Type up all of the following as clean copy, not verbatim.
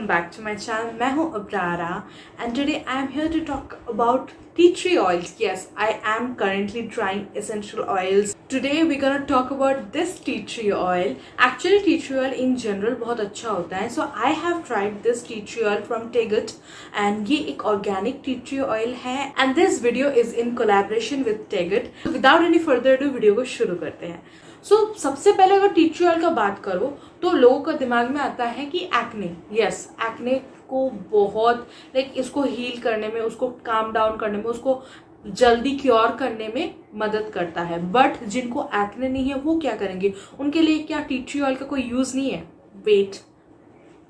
back to my channel. मैं हूँ अब्रारा and today I am here to talk about tea tree oils. Yes, I am currently trying essential oils. Today we're gonna talk about this tea tree oil. Actually tea tree oil in general बहुत अच्छा होता है. So I have tried this tea tree oil from Tegut and ये एक organic tea tree oil है and this video is in collaboration with Tegut. So without any further ado video को शुरू करते हैं. सबसे पहले अगर टी ट्री ऑयल का बात करो तो लोगों का दिमाग में आता है कि एक्ने. यस, एक्ने को बहुत इसको हील करने में, उसको काम डाउन करने में, उसको जल्दी क्योर करने में मदद करता है. बट जिनको एक्ने नहीं है वो क्या करेंगे? उनके लिए क्या टी ट्री ऑयल का कोई यूज नहीं है? वेट,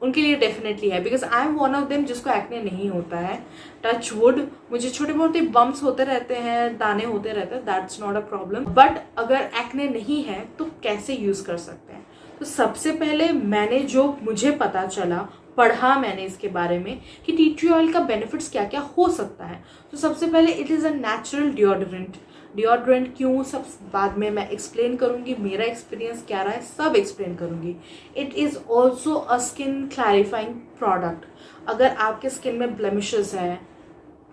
उनके लिए डेफिनेटली है. Because I am one of them जिसको एक्ने नहीं होता है. टच वुड, मुझे छोटे मोटे बम्प्स होते रहते हैं, दाने होते रहते हैं, that's not a problem. But अगर एक्ने नहीं है तो कैसे यूज कर सकते हैं? तो सबसे पहले मैंने जो मुझे पता चला, पढ़ा मैंने इसके बारे में कि टी ट्री ऑयल का बेनिफिट्स क्या क्या हो सकता है. तो सबसे पहले it is a natural deodorant क्यों, सब बाद में मैं एक्सप्लेन करूंगी. मेरा एक्सपीरियंस क्या रहा है सब एक्सप्लेन करूंगी. It is also a skin clarifying product. अगर आपके स्किन में ब्लेमिशेस है,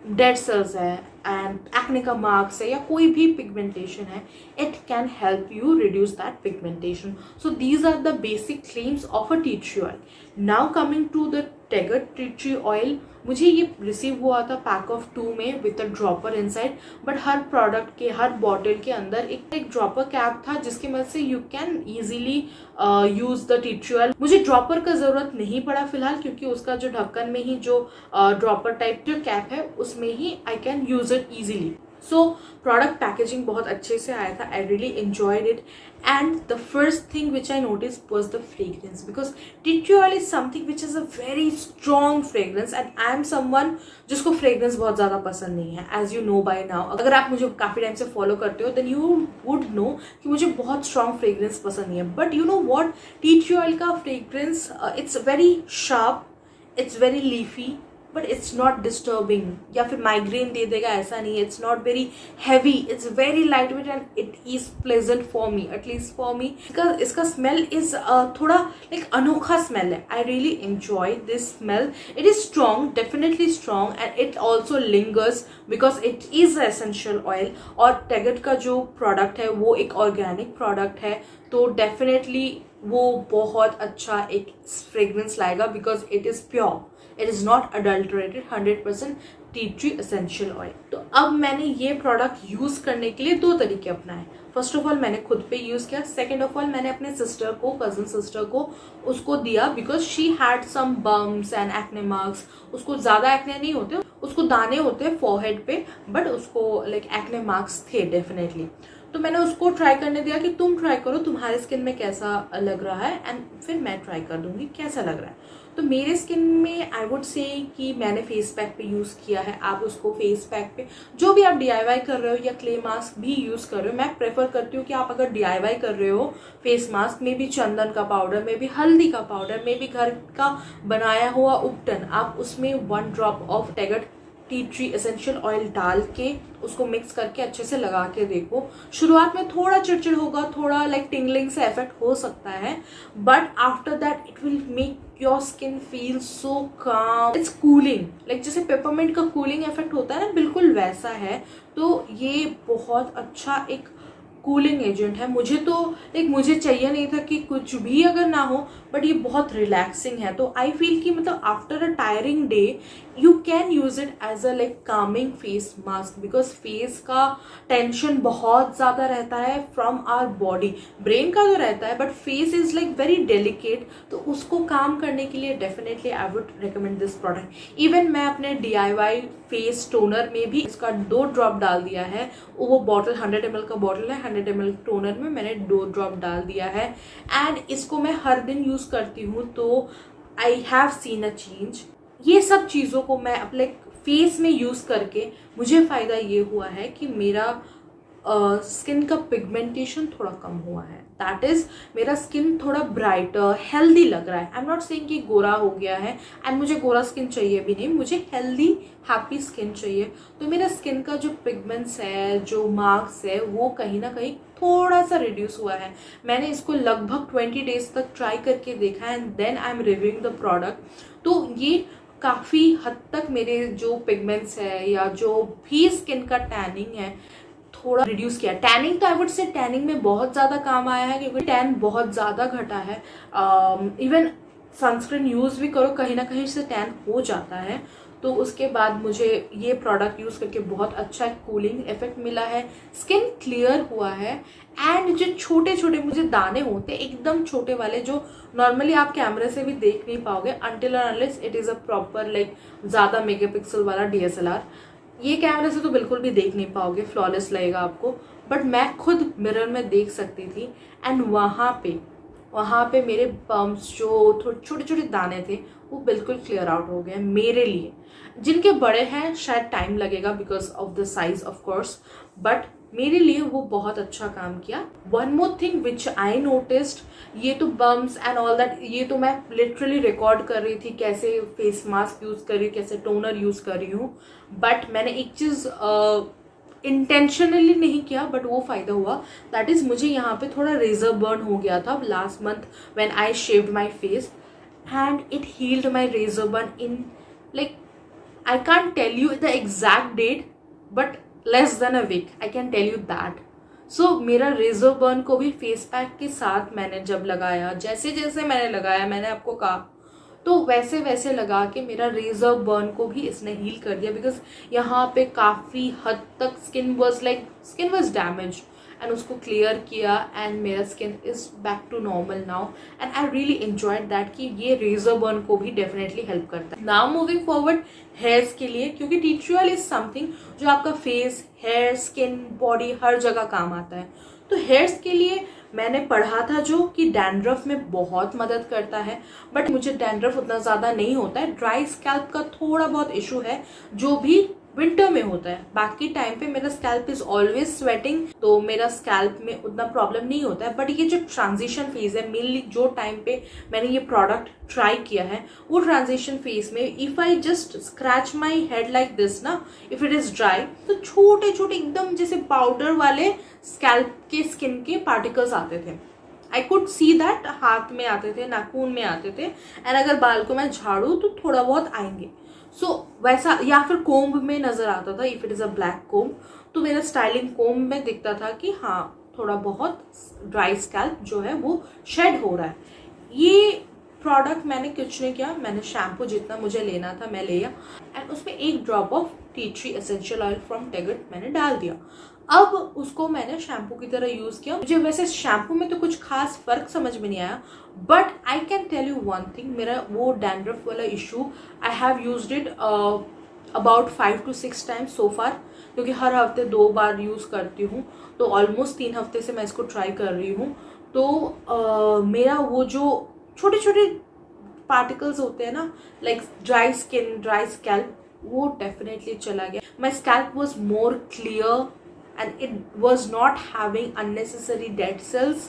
डेड सेल्स है एंड एक्ने का मार्क्स है या कोई भी पिगमेंटेशन है, it can help you reduce that pigmentation. So these are the basic claims of a tea tree oil. Now coming to the Tegat tea tree oil, मुझे ये receive हुआ था पैक ऑफ 2 में with a dropper inside. But her product के, हर bottle के अंदर एक dropper cap था जिसकी मदद से you can easily use the T tree oil. मुझे ड्रॉपर का जरूरत नहीं पड़ा फिलहाल, क्योंकि उसका जो ढक्कन में ही जो ड्रॉपर टाइप जो कैप है उसमें ही I can use it easily. So product packaging बहुत अच्छे से आया था. I really enjoyed it and the first thing which I noticed was the fragrance, because tea tree oil is something which is a very strong fragrance and I am someone जिसको fragrance बहुत ज़्यादा पसंद नहीं है. as you know by now, अगर आप मुझे काफ़ी टाइम से फॉलो करते हो then you would know कि मुझे बहुत strong fragrance पसंद नहीं है. but you know what, tea tree oil का fragrance it's very sharp, it's very leafy, but it's not disturbing या फिर माइग्रेन दे देगा ऐसा नहीं है. It's not very heavy, it's very light weight and it is pleasant for me, at least for me. Because इसका smell is थोड़ा अनोखा smell है. I really enjoy this smell. It is strong, definitely strong and it also lingers because it is essential oil. और टेगट का जो product है वो एक ऑर्गेनिक प्रोडक्ट है, तो डेफिनेटली वो बहुत अच्छा एक फ्रेग्रेंस लाएगा because it is pure. It is not adulterated, 100% T tree essential oil. तो अब मैंने ये प्रोडक्ट यूज़ करने के लिए 2 तरीके अपनाए. फर्स्ट ऑफ ऑल मैंने खुद पे यूज़ किया. सेकेंड ऑफ ऑल मैंने अपने सिस्टर को, कज़न सिस्टर को उसको दिया because she had some bumps and acne marks. उसको ज़्यादा एक्ने नहीं होते, उसको दाने होते हैं फॉरहेड पे, बट उसको एक्ने मार्क्स थे डेफिनेटली. तो मैंने उसको ट्राई करने दिया कि तुम ट्राई करो, तुम्हारे स्किन में कैसा लग रहा है एंड फिर मैं ट्राई कर दूंगी कैसा लग रहा है. तो मेरे स्किन में आई वुड से कि मैंने फेस पैक पे यूज़ किया है. आप उसको फेस पैक पे, जो भी आप DIY कर रहे हो या क्ले मास्क भी यूज़ कर रहे हो, मैं प्रेफर करती हूँ कि आप अगर DIY कर रहे हो फेस मास्क में भी चंदन का पाउडर, में भी हल्दी का पाउडर, में भी घर का बनाया हुआ उपटन, आप उसमें 1 drop of Tegat tea tree essential oil डाल के उसको मिक्स करके अच्छे से लगा के देखो. शुरुआत में थोड़ा चिड़चिड़ होगा, थोड़ा टिंगलिंग से इफेक्ट हो सकता है, but after that it will make your skin feel so काम. इट्स कूलिंग, जैसे पेपरमिंट का कूलिंग इफेक्ट होता है ना, बिल्कुल वैसा है. तो ये बहुत अच्छा एक कूलिंग एजेंट है. मुझे तो मुझे चाहिए नहीं था कि कुछ भी अगर ना हो, बट ये बहुत रिलैक्सिंग है. तो आई फील कि मतलब after a tiring day you can use it as a calming face mask, because face का टेंशन बहुत ज़्यादा रहता है फ्रॉम आवर बॉडी. ब्रेन का तो रहता है but face is very delicate, तो उसको काम करने के लिए definitely I would recommend this product. Even मैं अपने DIY फेस टोनर में भी इसका 2 ड्रॉप डाल दिया है. वो बॉटल 100 ml का बॉटल है, 100 ml टोनर में मैंने 2 ड्रॉप डाल दिया है एंड इसको मैं हर दिन यूज़ करती हूँ. तो I have seen a change. ये सब चीज़ों को मैं अपने फेस में यूज़ करके मुझे फ़ायदा ये हुआ है कि मेरा स्किन का पिगमेंटेशन थोड़ा कम हुआ है. दैट इज़ मेरा स्किन थोड़ा ब्राइटर, हेल्दी लग रहा है. आई एम नॉट सेइंग कि गोरा हो गया है एंड मुझे गोरा स्किन चाहिए भी नहीं, मुझे हेल्दी हैप्पी स्किन चाहिए. तो मेरा स्किन का जो पिगमेंट्स है, जो मार्क्स है, वो कहीं ना कहीं थोड़ा सा रिड्यूस हुआ है। मैंने इसको लगभग 20 डेज तक ट्राई करके देखा है and then I am reviewing the product. तो ये काफ़ी हद तक मेरे जो पिगमेंट्स है या जो भी स्किन का टैनिंग है थोड़ा रिड्यूस किया। टैनिंग तो आई वुड से टैनिंग में बहुत ज़्यादा काम आया है क्योंकि टैन बहुत ज़्यादा घटा है। इवन सनस्क्रीन यूज़ भी करो कहीं ना कहीं से टैन हो जाता है। तो उसके बाद मुझे ये प्रोडक्ट यूज़ करके बहुत अच्छा कूलिंग इफेक्ट मिला है, स्किन क्लियर हुआ है एंड जो छोटे छोटे मुझे दाने होते हैं एकदम छोटे वाले जो नॉर्मली आप कैमरे से भी देख नहीं पाओगे अनटिल और unless it is a proper like ज़्यादा मेगापिक्सल वाला DSLR। ये कैमरे से तो बिल्कुल भी देख नहीं पाओगे, फ्लॉलेस लगेगा आपको, बट मैं खुद मिरर में देख सकती थी एंड वहाँ पे मेरे बम्प्स जो छोटे छोटे दाने थे वो बिल्कुल क्लियर आउट हो गए मेरे लिए। जिनके बड़े हैं शायद टाइम लगेगा because of the size of course, but मेरे लिए वो बहुत अच्छा काम किया। One more thing which I noticed, ये तो बम्स एंड ऑल दैट ये तो मैं लिटरली रिकॉर्ड कर रही थी कैसे फेस मास्क यूज़ कर रही हूँ, कैसे टोनर यूज़ कर रही हूँ, बट मैंने एक चीज़ इंटेंशनली नहीं किया बट वो फ़ायदा हुआ। दैट इज़ मुझे यहाँ पे थोड़ा रेजर बर्न हो गया था last month when I shaved my face and it healed my razor burn in like I can't tell you the exact date but less than a week, I can tell you that. So मेरा razor burn को भी face pack के साथ मैंने जब लगाया, जैसे जैसे मैंने लगाया मैंने आपको कहा तो वैसे वैसे लगा के मेरा रेजर बर्न को भी इसने हील कर दिया बिकॉज यहाँ पे काफ़ी हद तक स्किन वॉज डैमेज एंड उसको क्लियर किया एंड मेरा skin is back to normal now and I really enjoyed that कि ये रेजर बर्न को भी डेफिनेटली हेल्प करता है। नाउ मूविंग फॉरवर्ड हेयर्स के लिए, क्योंकि T tree oil is something जो आपका फेस, हेयर, स्किन, बॉडी हर जगह काम आता है। तो हेयर्स के लिए मैंने पढ़ा था जो कि डैंड्रफ में बहुत मदद करता है, बट मुझे डैंड्रफ उतना ज़्यादा नहीं होता है। ड्राई स्कैल्प का थोड़ा बहुत इशू है जो भी विंटर में होता है, बाकी टाइम पे मेरा स्कैल्प इज ऑलवेज स्वेटिंग तो मेरा स्कैल्प में उतना प्रॉब्लम नहीं होता है। बट ये जो ट्रांजिशन फेज है मेनली जो टाइम पे मैंने ये प्रोडक्ट ट्राई किया है वो ट्रांजिशन फेज में if I just scratch my head like this ना, इफ इट इज ड्राई तो छोटे छोटे एकदम जैसे पाउडर वाले स्कैल्प के स्किन के पार्टिकल्स आते थे। आई कुड सी दैट, हाथ में आते थे, नाखून में आते थे एंड अगर बाल को मैं झाड़ू तो थोड़ा बहुत आएंगे। सो वैसा, या फिर कोम्ब में नज़र आता था if it is a black comb, तो मेरा स्टाइलिंग कोम्ब में दिखता था कि हाँ थोड़ा बहुत ड्राई स्कैल्प जो है वो शेड हो रहा है। ये प्रोडक्ट मैंने कुछ नहीं किया, मैंने शैम्पू जितना मुझे लेना था मैं लिया एंड उसमें एक drop of tea tree essential oil from Tegat मैंने डाल दिया। अब उसको मैंने शैम्पू की तरह यूज़ किया। मुझे वैसे शैम्पू में तो कुछ खास फर्क समझ में नहीं आया, but I can tell you one thing, मेरा वो डैंड्रफ वाला issue I have used it about 5 to 6 times so far, क्योंकि हर हफ्ते 2 बार यूज़ करती हूँ तो ऑलमोस्ट 3 हफ्ते से मैं इसको ट्राई कर रही हूँ। तो मेरा वो जो छोटे छोटे पार्टिकल्स होते हैं ना like dry skin, dry scalp, वो डेफिनेटली चला गया। My scalp was more clear and it was not having unnecessary dead cells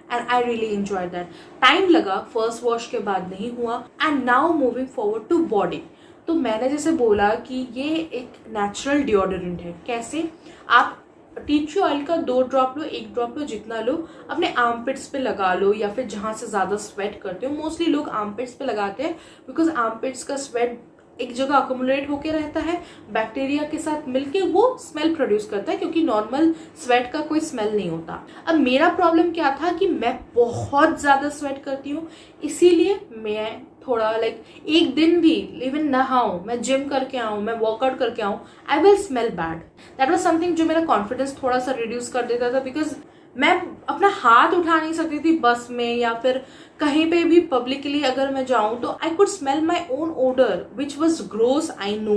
and I really enjoyed that. Time लगा, फर्स्ट वॉश के बाद नहीं हुआ। And now moving forward to body, तो मैंने जैसे बोला कि ये एक नेचुरल डिओडोरेंट है। कैसे? आप टी ट्री ऑयल का 2 ड्रॉप लो, 1 ड्रॉप लो, जितना लो अपने आर्मपिट्स पे लगा लो या फिर जहाँ से ज़्यादा स्वेट करते हो। मोस्टली लोग आर्मपिट्स पे लगाते हैं बिकॉज आर्मपिट्स का स्वेट एक जगह अकोमुलेट होके रहता है, बैक्टीरिया के साथ मिलके वो स्मेल प्रोड्यूस करता है, क्योंकि नॉर्मल स्वेट का कोई स्मेल नहीं होता। अब मेरा प्रॉब्लम क्या था कि मैं बहुत ज़्यादा स्वेट करती हूँ, इसीलिए मैं थोड़ा लाइक एक दिन भी इवन नहाऊं, मैं जिम करके आऊँ, मैं वर्कआउट करके आऊँ, I will smell bad. That was something जो मेरा कॉन्फिडेंस थोड़ा सा रिड्यूस कर देता था बिकॉज मैं अपना हाथ उठा नहीं सकती थी बस में या फिर कहीं पे भी पब्लिकली अगर मैं जाऊं तो I could smell my own odour which was gross, I know,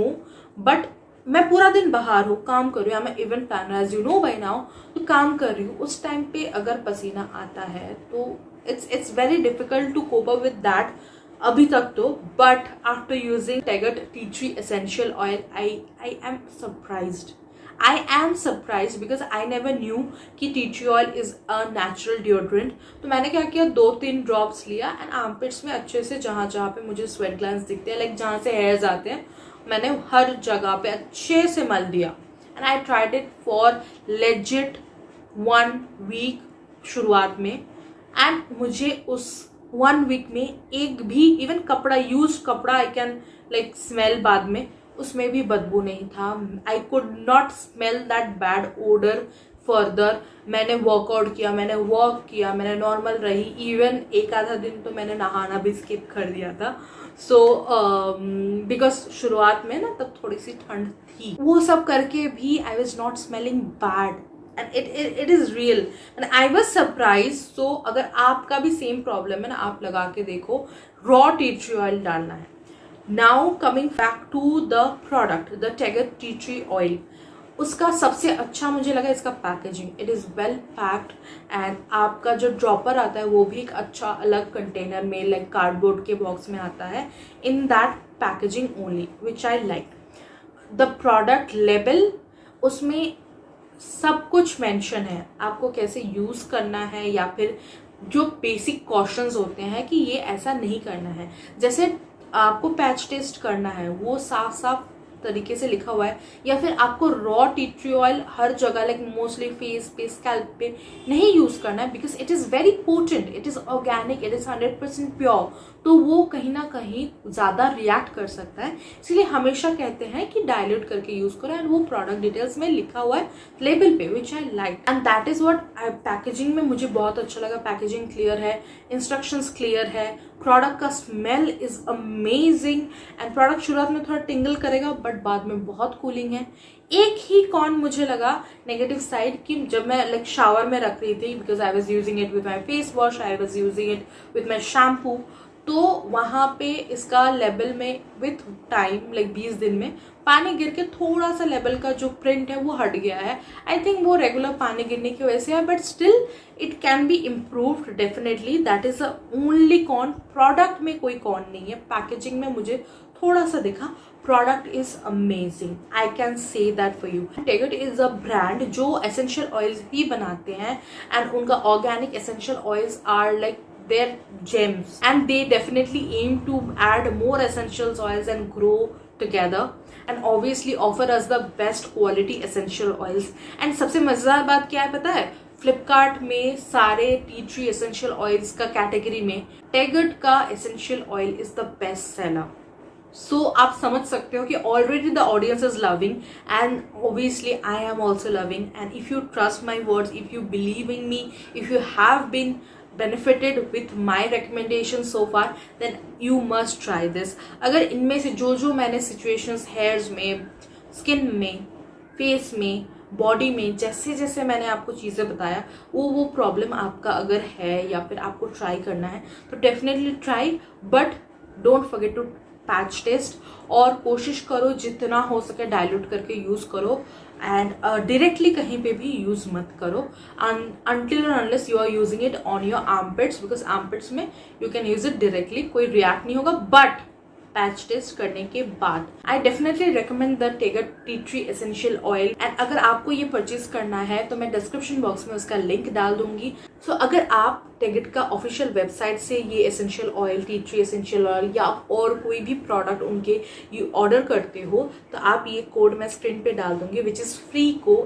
but मैं पूरा दिन बाहर हूँ, काम कर रही हूँ, मैं event planner as you know by now, तो काम कर रही हूँ। उस टाइम पे अगर पसीना आता है तो it's very difficult to cope up with that अभी तक तो। But after using Tegat tea tree essential oil I am surprised. I am surprised because I never knew कि tea tree oil is a natural deodorant. तो मैंने क्या किया, 2-3 drops लिया and armpits में अच्छे से जहाँ जहाँ पे मुझे स्वेट ग्लैंड्स दिखते हैं, लाइक जहाँ से हेयर्स आते हैं, मैंने हर जगह पे अच्छे से मल दिया and I tried it for legit 1 week शुरुआत में, एंड मुझे उस 1 वीक में एक भी इवन कपड़ा, यूज कपड़ा आई कैन लाइक स्मेल बाद में, उसमें भी बदबू नहीं था. I could not smell that bad odour further. मैंने वर्कआउट किया, मैंने वॉक किया, मैंने नॉर्मल रही. इवन एक आधा दिन तो मैंने नहाना भी स्किप कर दिया था. सो बिकॉज शुरुआत में ना तब थोड़ी सी ठंड थी, वो सब करके भी I was not smelling bad. And it is real and I was surprise. So अगर आपका भी सेम प्रॉब्लम है ना, आप लगा के देखो. रॉ टी ट्री ऑयल डालना है. Now coming back to the product, the Tegat tea tree oil. उसका सबसे अच्छा मुझे लगा इसका packaging. It is well packed and आपका जो ड्रॉपर आता है वो भी एक अच्छा अलग कंटेनर में, लाइक कार्डबोर्ड के बॉक्स में आता है. In that packaging only, which I like. The product label, उसमें सब कुछ मेंशन है, आपको कैसे यूज़ करना है, या फिर जो बेसिक कॉशंस होते हैं कि ये ऐसा नहीं करना है. जैसे आपको पैच टेस्ट करना है, वो साफ साफ तरीके से लिखा हुआ है. या फिर आपको रॉ टी ट्री ऑयल हर जगह, लाइक मोस्टली फेस पे, स्कैल्प पे नहीं यूज करना है, because it is very potent, it is organic, it is 100% pure. तो वो कहीं ना कहीं ज़्यादा रिएक्ट कर सकता है. इसलिए हमेशा कहते हैं कि डायल्यूट करके यूज करो. एंड वो प्रोडक्ट डिटेल्स में लिखा हुआ है लेबल पे, which I like. And that is what packaging में मुझे बहुत अच्छा लगा. पैकेजिंग क्लियर है, इंस्ट्रक्शंस क्लियर है, प्रोडक्ट का smell is amazing. And product शुरुआत में थोड़ा टिंगल करेगा बट बाद में बहुत कूलिंग है. एक ही कॉन मुझे लगा नेगेटिव साइड कि जब मैं लाइक शावर में रख रही थी, because I was using it with my face wash, I was using it with my shampoo, तो वहाँ पे इसका लेवल में विथ टाइम लाइक 20 दिन में पानी गिर के थोड़ा सा लेवल का जो प्रिंट है वो हट गया है. आई थिंक वो रेगुलर पानी गिरने की वजह से है, but still it can be improved definitely. That is the only con. Product में कोई कॉन नहीं है. पैकेजिंग में मुझे थोड़ा सा दिखा. Product is amazing, I can say that for you. Tegat is a brand जो एसेंशियल ऑयल्स भी बनाते हैं, एंड उनका organic essential oils are like their gems, and they definitely aim to add more essential oils and grow together, and obviously offer us the best quality essential oils. and सबसे मजेदार बात क्या है पता है, फ्लिपकार्ट में सारे टी ट्री एसेंशियल ऑयल्स का कैटेगरी में टेगट का essential oil is the best seller. So आप समझ सकते हो कि already the audience is loving, and obviously I am also loving. And if you trust my words, if you believe in me, if you have been benefited with my recommendation so far, then you must try this. अगर इनमें से जो मैंने situations hairs में, skin में, face में, body में, जैसे जैसे मैंने आपको चीज़ें बताया, वो प्रॉब्लम आपका अगर है या फिर आपको ट्राई करना है तो definitely try, but don't forget to patch test. और कोशिश करो जितना हो सके डाइल्यूट करके यूज़ करो, एंड डायरेक्टली कहीं पे भी यूज़ मत करो until and unless you are using it on your armpits, because armpits में you can use it directly, कोई रिएक्ट नहीं होगा. बट पैच टेस्ट करने के बाद I definitely recommend the Tegat tea tree essential oil. And अगर आपको ये परचेज करना है तो मैं डिस्क्रिप्शन बॉक्स में उसका लिंक डाल दूंगी. सो अगर आप टेगट का ऑफिशियल वेबसाइट से ये essential oil, T tree essential oil या और कोई भी प्रोडक्ट उनके ये ऑर्डर करते हो, तो आप ये कोड मैं स्क्रीन पे डाल दूंगी, विच इज़ FREECO,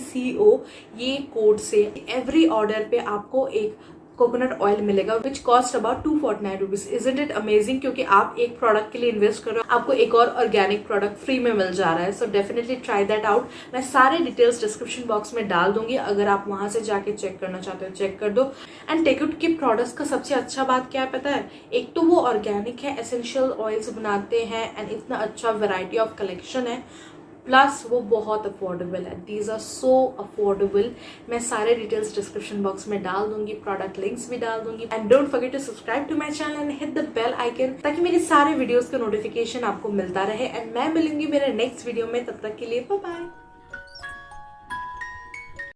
FREECO. ये कोड से एवरी ऑर्डर पे आपको एक कोकोनट ऑयल मिलेगा, which cost about 249 rupees. Isn't it amazing, क्योंकि आप एक प्रोडक्ट के लिए इन्वेस्ट कर रहे हो, आपको एक और ऑर्गेनिक प्रोडक्ट फ्री में मिल जा रहा है. So definitely try that out. मैं सारे डिटेल्स डिस्क्रिप्शन बॉक्स में डाल दूंगी, अगर आप वहां से जाके चेक करना चाहते हो चेक कर दो. एंड टेगट के प्रोडक्ट्स का सबसे अच्छा बात क्या है पता है, एक तो वो ऑर्गेनिक है, एसेंशियल ऑयल्स बनाते हैं, एंड इतना अच्छा वेराइटी ऑफ कलेक्शन है, प्लस वो बहुत अफोर्डेबल है. These are so affordable. मैं सारे डिटेल्स डिस्क्रिप्शन बॉक्स में डाल दूंगी, प्रोडक्ट लिंक्स भी डाल दूंगी. And don't forget to subscribe to my channel and hit the bell icon, ताकि मेरे सारे वीडियोस का नोटिफिकेशन आपको मिलता रहे. एंड मैं मिलूंगी मेरे नेक्स्ट वीडियो में, तब तक के लिए बाय बाय.